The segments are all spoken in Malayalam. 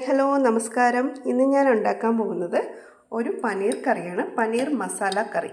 ഹലോ നമസ്കാരം. ഇന്ന് ഞാൻ ഉണ്ടാക്കാൻ പോകുന്നത് ഒരു പനീർ കറിയാണ്. പനീർ മസാല കറി.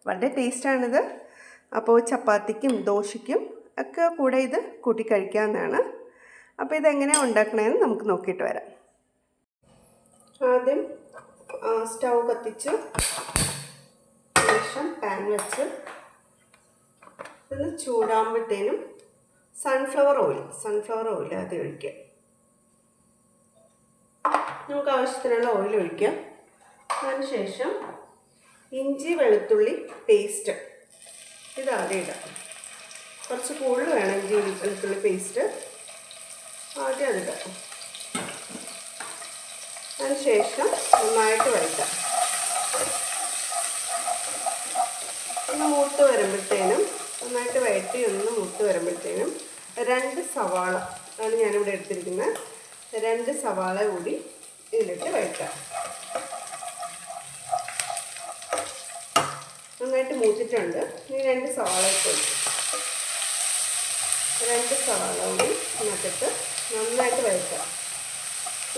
വളരെ ടേസ്റ്റാണിത്. അപ്പോൾ ചപ്പാത്തിക്കും ദോശയ്ക്കും ഒക്കെ കൂടെ ഇത് കൂട്ടി കഴിക്കാവുന്നതാണ്. അപ്പോൾ ഇതെങ്ങനെയാണ് ഉണ്ടാക്കണമെന്ന് നമുക്ക് നോക്കിയിട്ട് വരാം. ആദ്യം സ്റ്റൗ കത്തിച്ച് ശേഷം പാൻ വെച്ച് ഇത് ചൂടാകുമ്പോഴത്തേനും സൺഫ്ലവർ ഓയിൽ അത് ഒഴിക്കുക. നമുക്ക് ആവശ്യത്തിനുള്ള ഓയിൽ ഒഴിക്കാം. അതിനുശേഷം ഇഞ്ചി വെളുത്തുള്ളി പേസ്റ്റ് ഇത് ആദ്യം ഇടാം. കുറച്ച് കൂടുതൽ വേണം ഇഞ്ചി വെളുത്തുള്ളി പേസ്റ്റ്. ആദ്യം അതിടാം. അതിനുശേഷം നന്നായിട്ട് വഴറ്റാം. ഒന്ന് മൂത്ത് വരുമ്പോഴത്തേനും നന്നായിട്ട് വഴറ്റി ഒന്ന് മൂത്ത് വരുമ്പോഴത്തേനും 2 സവാള ആണ് ഞാനിവിടെ എടുത്തിരിക്കുന്നത്. 2 സവാള കൂടി ഇതിലിട്ട് വഴറ്റാം. നന്നായിട്ട് മൂത്തിട്ടുണ്ട്. ഇനി 2 സവാള ഇട്ട് 2 സവാള കൂടി ഇതിനകത്തിട്ട് നന്നായിട്ട് വഴറ്റാം.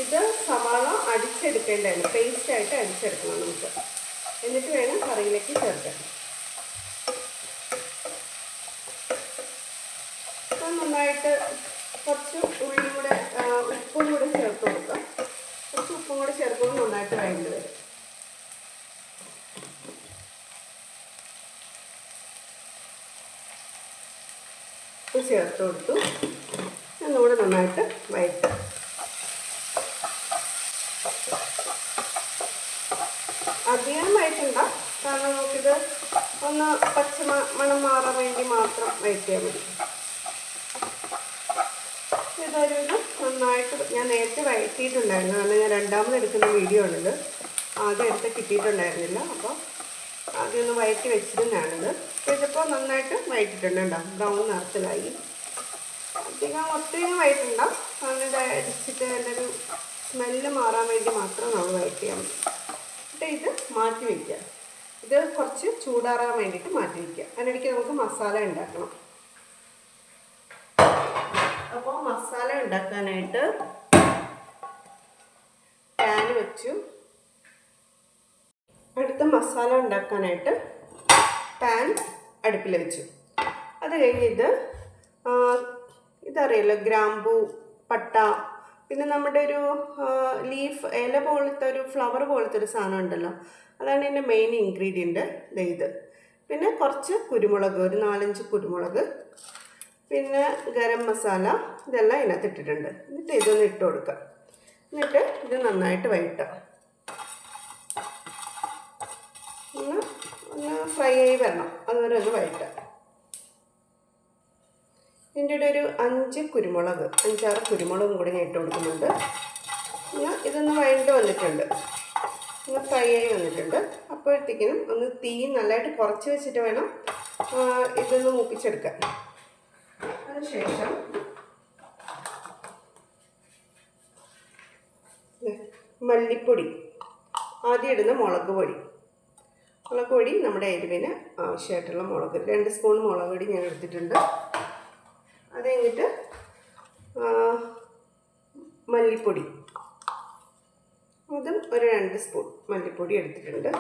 ഇത് സവാള അടിച്ചെടുക്കേണ്ടതാണ്, പേസ്റ്റായിട്ട് അടിച്ചെടുക്കണം നമുക്ക്. എന്നിട്ട് വേണം കറിയിലേക്ക് ചേർക്കാൻ. അപ്പം നന്നായിട്ട് കുറച്ച് ഉള്ളിയും കൂടെ ഉപ്പും കൂടെ ചേർത്ത് കൊടുക്കാം. കുറച്ച് ഉപ്പും കൂടെ ചേർക്കുമ്പോൾ നന്നായിട്ട് വഴണ്ട് വരും. ഉപ്പ് ചേർത്ത് കൊടുത്തു. ഒന്നുകൂടെ നന്നായിട്ട് വഴറ്റാം. അധികം വഴറ്റണ്ട, കാരണം നമുക്കിത് ഒന്ന് മണം മാറാൻ വേണ്ടി മാത്രം വഴറ്റിയാൽ മതി. ഇതൊരു നന്നായിട്ട് ഞാൻ നേരത്തെ വഴറ്റിയിട്ടുണ്ടായിരുന്നു. കാരണം ഞാൻ രണ്ടാമത് എടുക്കുന്ന വീഡിയോ ആണിത്. ആദ്യം എടുത്ത് കിട്ടിയിട്ടുണ്ടായിരുന്നില്ല. അപ്പോൾ ആദ്യം ഒന്ന് വഴറ്റി വെച്ചിരുന്നാണിത്. ഇതിപ്പോൾ നന്നായിട്ട് വഴറ്റിട്ടുണ്ട്. ഉണ്ടാവും ബ്രൗൺ നിറത്തിലായി. ഒത്തിരി വഴറ്റണ്ട, കാരണം ഇത് അടിച്ചിട്ട് അതിൻ്റെ ഒരു സ്മെല്ല് മാറാൻ വേണ്ടി മാത്രം നമ്മൾ വഴറ്റിയാൽ മതി. എന്നിട്ട് ഇത് മാറ്റി വയ്ക്കുക. ഇത് കുറച്ച് ചൂടാറാൻ വേണ്ടിയിട്ട് മാറ്റി വയ്ക്കുക. അതിനിടയ്ക്ക് നമുക്ക് മസാല ഉണ്ടാക്കണം. അപ്പോൾ മസാല ഉണ്ടാക്കാനായിട്ട് പാൻ വെച്ചു. അടുത്ത മസാല ഉണ്ടാക്കാനായിട്ട് പാൻ അടുപ്പിൽ വെച്ചു. അത് കഴിഞ്ഞ് ഇതറിയാലോ, ഗ്രാമ്പൂ, പട്ട, പിന്നെ നമ്മുടെ ഒരു ലീഫ് ഇല പോലത്തെ ഒരു ഫ്ലവർ പോലത്തെ ഒരു സാധനം ഉണ്ടല്ലോ, അതാണ് എൻ്റെ മെയിൻ ഇൻഗ്രീഡിയൻറ്റ്. ഇത് പിന്നെ കുറച്ച് കുരുമുളക്, ഒരു 4-5 കുരുമുളക്, പിന്നെ ഗരം മസാല, ഇതെല്ലാം ഇതിനകത്ത് ഇട്ടിട്ടുണ്ട്. എന്നിട്ട് ഇതൊന്ന് ഇട്ട് കൊടുക്കാം. എന്നിട്ട് ഇത് നന്നായിട്ട് വഴറ്റാം. ഒന്ന് ഫ്രൈ ആയി വരണം, അതുവരെ ഒന്ന് വഴറ്റാം. ഇതിൻ്റെ കൂടെ ഒരു 5-6 കുരുമുളകും കൂടി ഞാൻ ഇട്ട് കൊടുക്കുന്നുണ്ട്. ഇതൊന്ന് വഴണ്ട് വന്നിട്ടുണ്ട്, ഒന്ന് ഫ്രൈ ആയി വന്നിട്ടുണ്ട്. അപ്പോഴത്തേക്കിനും ഒന്ന് തീ നല്ലതായിട്ട് കുറച്ച് വെച്ചിട്ട് വേണം ഇതൊന്ന് മൂപ്പിച്ചെടുക്കാൻ. അതിനുശേഷം മല്ലിപ്പൊടി, ആദ്യം ഇടുന്ന മുളക് പൊടി നമ്മുടെ എരിവിന് ആവശ്യമായിട്ടുള്ള 2 സ്പൂൺ മുളക് പൊടി ഞാൻ എടുത്തിട്ടുണ്ട്. അത് കഴിഞ്ഞിട്ട് മല്ലിപ്പൊടി, അതും ഒരു 2 സ്പൂൺ മല്ലിപ്പൊടി എടുത്തിട്ടുണ്ട്.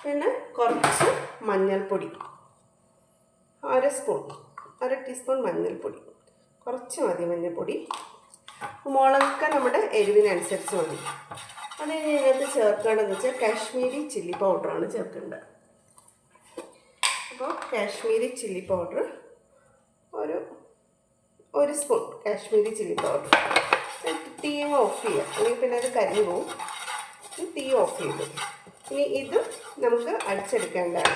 പിന്നെ കുറച്ച് മഞ്ഞൾപ്പൊടി, 1 ടീസ്പൂൺ മഞ്ഞൾപ്പൊടി, കുറച്ച് മതി മഞ്ഞൾപ്പൊടി. മുളകൊക്കെ നമ്മുടെ എരിവിനനുസരിച്ച് മതി. അത് ഇതിനകത്ത് ചേർക്കേണ്ടതെന്ന് വെച്ചാൽ കാശ്മീരി ചില്ലി പൗഡറാണ് ചേർക്കേണ്ടത്. അപ്പോൾ കാശ്മീരി ചില്ലി പൗഡർ ഒരു സ്പൂൺ കാശ്മീരി ചില്ലി പൗഡർ. തീ ഓഫ് ചെയ്യുക, അല്ലെങ്കിൽ പിന്നെ അത് കരിഞ്ഞു പോവും. തീ ഓഫ് ചെയ്തു. ഇനി ഇത് നമുക്ക് അടിച്ചെടുക്കേണ്ടതാണ്.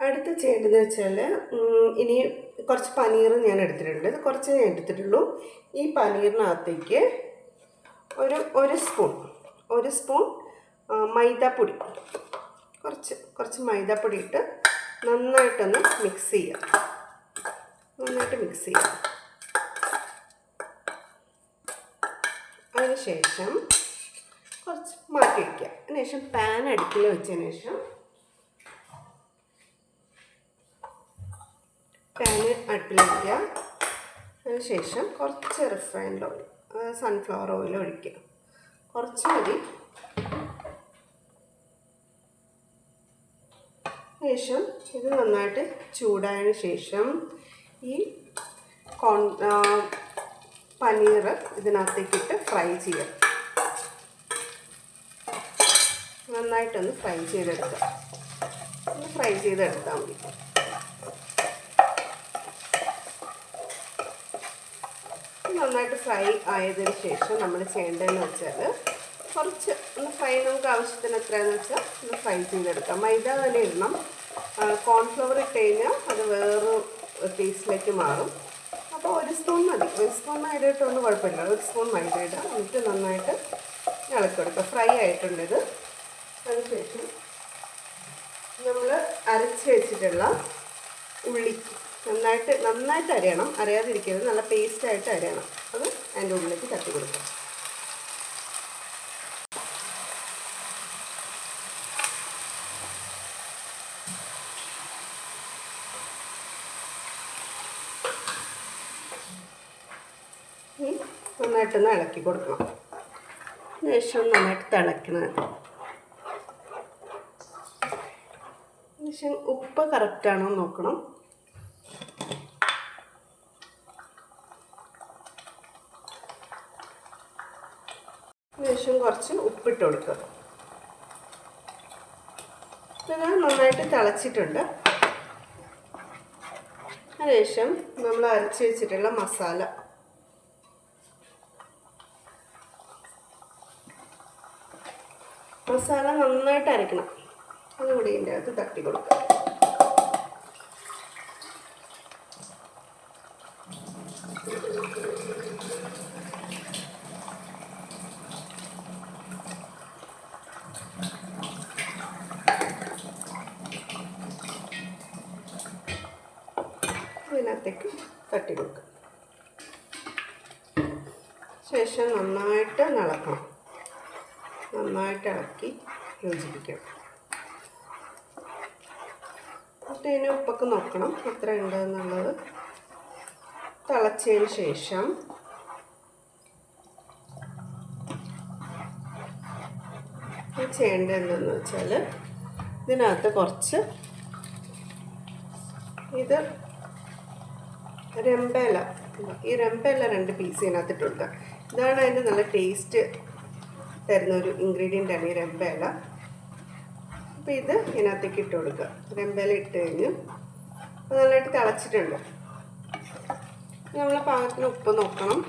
അടുത്ത് ചെയ്യേണ്ടതെന്ന് വെച്ചാൽ, ഇനി കുറച്ച് പനീർ ഞാൻ എടുത്തിട്ടുണ്ട്. ഇത് കുറച്ച് ഞാൻ എടുത്തിട്ടുള്ളൂ. ഈ പനീറിനകത്തേക്ക് ഒരു സ്പൂൺ മൈദാപ്പൊടി, കുറച്ച് മൈദാപ്പൊടി ഇട്ട് നന്നായിട്ടൊന്ന് മിക്സ് ചെയ്യുക. അതിനുശേഷം കുറച്ച് മാറ്റി വയ്ക്കുക. അതിനുശേഷം പാൻ അടുപ്പിൽ വെച്ചതിന് ശേഷം പാന് അടുപ്പിൽ വയ്ക്കുക. അതിനുശേഷം കുറച്ച് റിഫൈൻഡ് ഓയിൽ, സൺഫ്ലവർ ഓയിൽ ഒഴിക്കുക. കുറച്ച് മതി. ശേഷം ഇത് നന്നായിട്ട് ചൂടായതിനു ശേഷം ഈ പനീർ ഇതിനകത്തേക്കിട്ട് ഫ്രൈ ചെയ്യുക. നന്നായിട്ടൊന്ന് ഫ്രൈ ചെയ്തെടുക്കുക. ഒന്ന് ഫ്രൈ ചെയ്തെടുത്താൽ മതി. നന്നായിട്ട് ഫ്രൈ ആയതിനു ശേഷം നമ്മൾ ചെയ്യേണ്ടതെന്ന് വെച്ചാൽ കുറച്ച് ഒന്ന് ഫ്രൈ, നമുക്ക് ആവശ്യത്തിന് എത്രയാണെന്ന് വെച്ചാൽ ഒന്ന് ഫ്രൈ ചെയ്തെടുക്കാം. മൈദ തന്നെ ഇടണം. കോൺഫ്ലവർ ഇട്ട് കഴിഞ്ഞാൽ അത് വേറൊരു ടേസ്റ്റിലേക്ക് മാറും. അപ്പോൾ 1 സ്പൂൺ മതി. 1 സ്പൂൺ മൈദ ഇട്ടൊന്നും കുഴപ്പമില്ല. 1 സ്പൂൺ മൈദ ഇടാം. എന്നിട്ട് നന്നായിട്ട് ഇളക്കി കൊടുക്കുക. ഫ്രൈ ആയിട്ടുണ്ട് ഇത്. അതിനുശേഷം നമ്മൾ അരച്ച് വെച്ചിട്ടുള്ള ഉള്ളി നന്നായിട്ട് അരയണം. അരയാതിരിക്കരുത്, നല്ല പേസ്റ്റായിട്ട് അരയണം. അത് അതിൻ്റെ ഉള്ളിലേക്ക് തട്ടി കൊടുക്കാം. നന്നായിട്ടൊന്ന് ഇളക്കി കൊടുക്കണം. ശേഷം നന്നായിട്ട് തിളയ്ക്കണം. ശേഷം ഉപ്പ് കറക്റ്റാണോ നോക്കണം. ശേഷം കുറച്ച് ഉപ്പിട്ട് കൊടുക്കുക. ഇത് നന്നായിട്ട് തിളച്ചിട്ടുണ്ട്. അതിനുശേഷം നമ്മൾ അരച്ച് വെച്ചിട്ടുള്ള മസാല നന്നായിട്ട് അരയ്ക്കണം. അതുകൂടി ഇതിൻ്റെ അകത്ത് തട്ടി കൊടുക്കുക. ഇതിനകത്തേക്ക് തട്ടി കൊടുക്കുക. ശേഷം നന്നായിട്ട് ഇളക്കണം. നന്നായിട്ട് ഇളക്കി യോജിപ്പിക്കണം. എന്നിട്ട് ഇതിന് ഉപ്പൊക്കെ നോക്കണം എത്ര ഉണ്ടെന്നുള്ളത്. തിളച്ചതിന് ശേഷം ചെയ്യേണ്ടത് എന്താണെന്ന് വെച്ചാൽ ഇതിനകത്ത് കുറച്ച് ഇത് രമ്പയില, ഈ രമ്പയില 2 പീസ് ഇതിനകത്തിട്ട് കൊടുക്കുക. ഇതാണ് അതിൻ്റെ നല്ല ടേസ്റ്റ് തരുന്നൊരു ഇൻഗ്രീഡിയൻ്റ് ആണ് ഈ രമ്പയില. അപ്പോൾ ഇത് ഇതിനകത്തേക്ക് ഇട്ട് കൊടുക്കുക. രമ്പയില ഇട്ട് കഴിഞ്ഞ് അത് നല്ലതായിട്ട് തിളച്ചിട്ടുണ്ട്. നമ്മൾ പാകത്തിന് ഉപ്പ് നോക്കണം.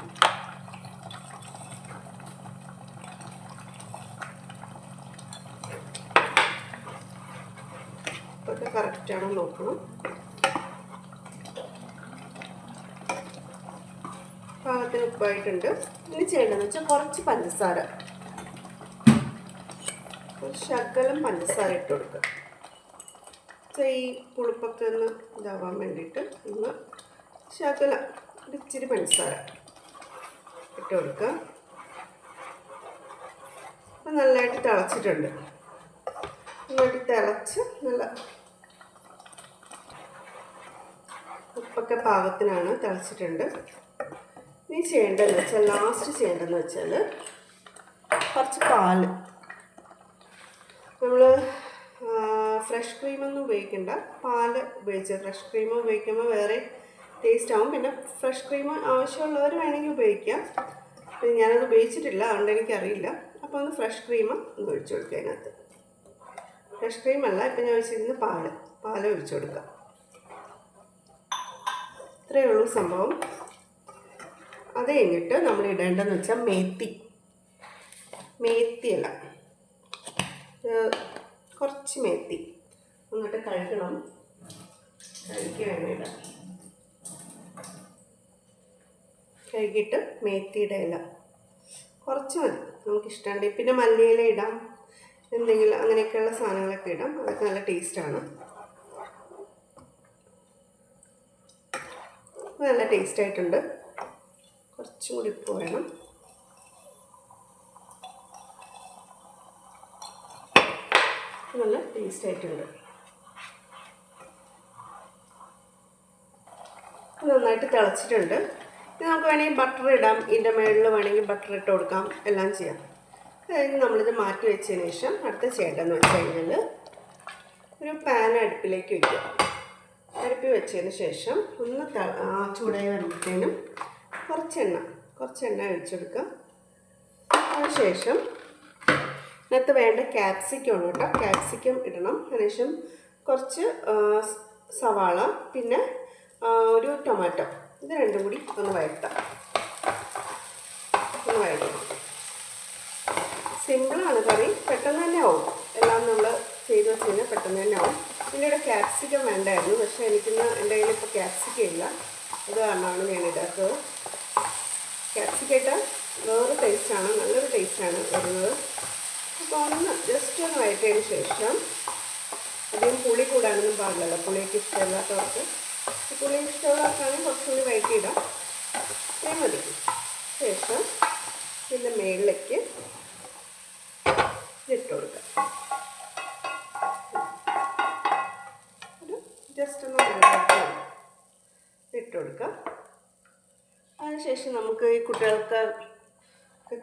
ഉപ്പൊക്കെ കറക്റ്റാണോ നോക്കണം. പാകത്തിന് ഉപ്പായിട്ടുണ്ട്. ഇനി ചെയ്യേണ്ടതെന്ന് വെച്ചാൽ കുറച്ച് പഞ്ചസാര, ഒരു ശകലം പഞ്ചസാര ഇട്ട് കൊടുക്കുക. ഈ പുളിപ്പൊക്കെ ഒന്ന് ഇതാവാൻ വേണ്ടിയിട്ട് ഒന്ന് ശകലം ഇച്ചിരി പഞ്ചസാര ഇട്ട് കൊടുക്കുക. അപ്പം നല്ലതായിട്ട് തിളച്ചിട്ടുണ്ട്. നന്നായിട്ട് തിളച്ച് നല്ല ഉപ്പൊക്കെ പാകത്തിനാണ്, തിളച്ചിട്ടുണ്ട്. ഇനി ചെയ്യേണ്ടതെന്ന് വെച്ചാൽ ലാസ്റ്റ് ചെയ്യേണ്ടതെന്ന് വെച്ചാൽ കുറച്ച് പാല്. നമ്മൾ ഫ്രഷ് ക്രീമൊന്നും ഉപയോഗിക്കേണ്ട, പാല് ഉപയോഗിച്ച് ഫ്രഷ് ക്രീം ഉപയോഗിക്കുമ്പോൾ വേറെ ടേസ്റ്റ് ആവും. പിന്നെ ഫ്രഷ് ക്രീം ആവശ്യമുള്ളവർ വേണമെങ്കിൽ ഉപയോഗിക്കാം. പിന്നെ ഞാനത് ഉപയോഗിച്ചിട്ടില്ല, അതുകൊണ്ട് എനിക്കറിയില്ല. അപ്പോൾ ഒന്ന് ഫ്രഷ് ക്രീം ഒന്ന് ഒഴിച്ചു കൊടുക്കുക. അതിനകത്ത് ഫ്രഷ് ക്രീമല്ല, ഇപ്പം ഞാൻ ഒഴിച്ചിരുന്ന പാല് ഒഴിച്ചു കൊടുക്കുക. ഇത്രയേ ഉള്ളൂ സംഭവം. അത് കഴിഞ്ഞിട്ട് നമ്മൾ ഇടേണ്ടതെന്ന് വെച്ചാൽ മേത്തിയല്ല, കുറച്ച് മേത്തി എന്നിട്ട് കഴുകണം. കഴുകി വേണം ഇടാം. കഴുകിയിട്ട് മേത്തിയുടെ ഇല കുറച്ച് മതി, നമുക്കിഷ്ടമുണ്ടെങ്കിൽ. പിന്നെ മല്ലിയില ഇടാം, എന്തെങ്കിലും അങ്ങനെയൊക്കെയുള്ള സാധനങ്ങളൊക്കെ ഇടാം. അതൊക്കെ നല്ല ടേസ്റ്റാണ്. നല്ല ടേസ്റ്റായിട്ടുണ്ട്. കുറച്ചും കൂടി ഉപ്പ് വേണം. നല്ല ടേസ്റ്റായിട്ടുണ്ട്. നന്നായിട്ട് തിളച്ചിട്ടുണ്ട്. ഇനി നമുക്ക് വേണമെങ്കിൽ ബട്ടർ ഇടാം, ഇതിൻ്റെ മുകളിൽ വേണമെങ്കിൽ ബട്ടർ ഇട്ട് കൊടുക്കാം, എല്ലാം ചെയ്യാം. കഴിഞ്ഞ് നമ്മളിത് മാറ്റി വെച്ചതിന് ശേഷം അടുത്ത ചെയ്യേണ്ടതെന്ന് വെച്ച് കഴിഞ്ഞാൽ ഒരു പാൻ അടുപ്പിലേക്ക് വയ്ക്കുക. അടുപ്പിൽ വെച്ചതിന് ശേഷം ഒന്ന് ചൂടായി വരുമ്പോഴത്തേനും കുറച്ച് എണ്ണ ഒഴിച്ചെടുക്കുക. അതിനുശേഷം ഇതിനകത്ത് വേണ്ട ക്യാപ്സിക്കം ആണ് കേട്ടോ, ക്യാപ്സിക്കം ഇടണം. അതിനുശേഷം കുറച്ച് സവാള, പിന്നെ ഒരു ടൊമാറ്റോ, ഇത് രണ്ടും കൂടി ഒന്ന് വഴറ്റണം. സിമ്പിളാണ് കറി, പെട്ടെന്ന് തന്നെ ആവും. എല്ലാം നമ്മൾ ചെയ്ത് വെച്ച് കഴിഞ്ഞാൽ പെട്ടെന്ന് തന്നെ ആവും. പിന്നെ ഇവിടെ ക്യാപ്സിക്കം വേണ്ടായിരുന്നു, പക്ഷേ എനിക്കിന്ന് എൻ്റെ കയ്യിൽ ഇപ്പോൾ ക്യാപ്സിക്കം ഇല്ല, അത് കാരണമാണ് ഞാൻ ഇടാത്തത്. ക്യാപ്സിക്കം ഇട്ടാൽ വേറെ ടേസ്റ്റാണ്, നല്ലൊരു ടേസ്റ്റാണ് വരുന്നത്. അപ്പോൾ ഒന്ന് ജസ്റ്റ് ഒന്ന് വഴറ്റിയതിന് ശേഷം, അധികം പുളി കൂടാനൊന്നും പാടില്ലല്ലോ, പുളിയൊക്കെ ഇഷ്ടമില്ലാത്തവർക്ക്. പുളി ഇഷ്ടമുള്ളവർക്കാണെങ്കിൽ കുറച്ചുകൂടി വഴറ്റിയിടാം, അതേ മതി. ശേഷം ഇതിൻ്റെ മുകളിലേക്ക് ഇട്ട് കൊടുക്കാം. ജസ്റ്റ് ഒന്ന് ഇട്ട് കൊടുക്കാം. അതിനുശേഷം നമുക്ക് ഈ കുട്ടികൾക്ക്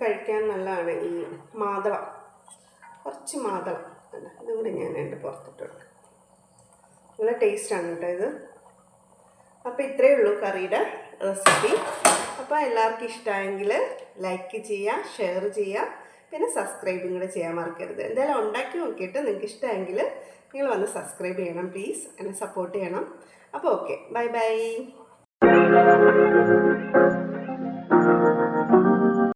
കഴിക്കാൻ നല്ലതാണ് ഈ മാതളം, കുറച്ച് മാതളം അല്ല, ഇതും കൂടി ഞാൻ എൻ്റെ പുറത്തിട്ട് കൊടുക്കാം. നല്ല ടേസ്റ്റാണ് കേട്ടോ ഇത്. അപ്പോൾ ഇത്രയേ ഉള്ളൂ കറിയുടെ റെസിപ്പി. അപ്പോൾ എല്ലാവർക്കും ഇഷ്ടമായെങ്കിൽ ലൈക്ക് ചെയ്യുക, ഷെയർ ചെയ്യുക, പിന്നെ സബ്സ്ക്രൈബും കൂടെ ചെയ്യാൻ മറക്കരുത്. എന്തായാലും ഉണ്ടാക്കി നോക്കിയിട്ട് നിങ്ങൾക്ക് ഇഷ്ടമായെങ്കിൽ നിങ്ങൾ വന്ന് സബ്സ്ക്രൈബ് ചെയ്യണം പ്ലീസ്, എന്നെ സപ്പോർട്ട് ചെയ്യണം. അപ്പോൾ ഓക്കെ, ബൈ ബൈ.